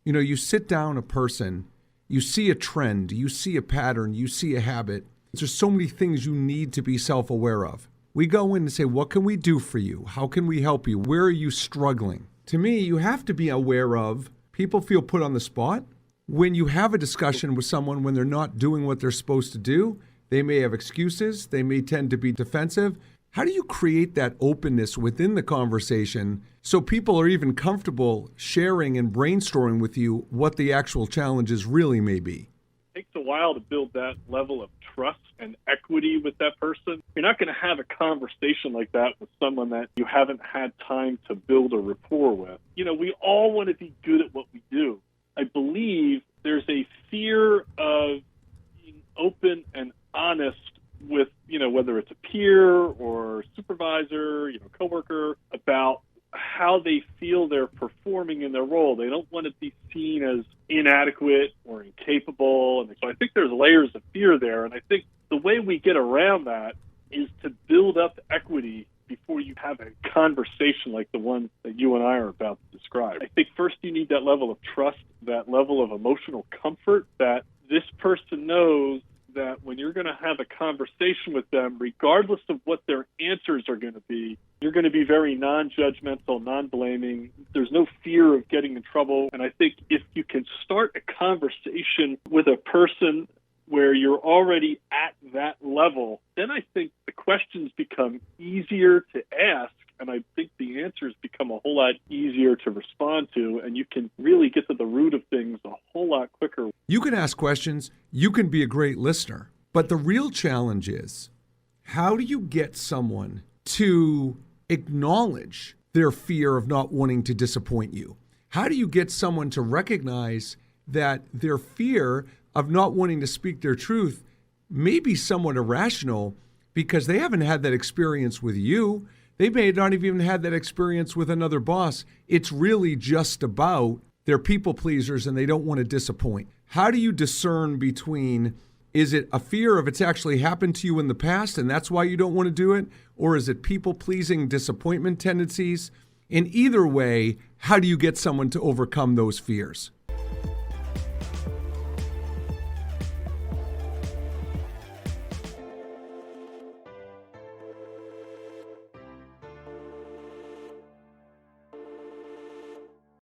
You sit down a person, you see a trend, you see a pattern, you see a habit. There's so many things you need to be self-aware of. We go in and say, what can we do for you? How can we help you? Where are you struggling? To me, you have to be aware of people feel put on the spot. When you have a discussion with someone when they're not doing what they're supposed to do, they may have excuses. They may tend to be defensive. How do you create that openness within the conversation so people are even comfortable sharing and brainstorming with you what the actual challenges really may be? It takes a while to build that level of trust and equity with that person. You're not going to have a conversation like that with someone that you haven't had time to build a rapport with. We all want to be good at what we do. I believe there's a fear of being open and honest with, whether it's a peer or supervisor, coworker, about how they feel they're performing in their role. They don't want to be seen as inadequate or incapable. And so I think there's layers of fear there. And I think the way we get around that is to build up equity before you have a conversation like the one that you and I are about to describe. I think first you need that level of trust, that level of emotional comfort that this person knows that when you're going to have a conversation with them, regardless of what their answers are going to be, you're going to be very non-judgmental, non-blaming. There's no fear of getting in trouble. And I think if you can start a conversation with a person where you're already at that level, then I think the questions become easier to ask. And I think the answers become a whole lot easier to respond to, and you can really get to the root of things a whole lot quicker. You can ask questions, you can be a great listener, but the real challenge is, how do you get someone to acknowledge their fear of not wanting to disappoint you? How do you get someone to recognize that their fear of not wanting to speak their truth may be somewhat irrational because they haven't had that experience with you? They may not have even had that experience with another boss. It's really just about they're people pleasers and they don't want to disappoint. How do you discern between, is it a fear of it's actually happened to you in the past and that's why you don't want to do it? Or is it people pleasing disappointment tendencies? In either way, how do you get someone to overcome those fears?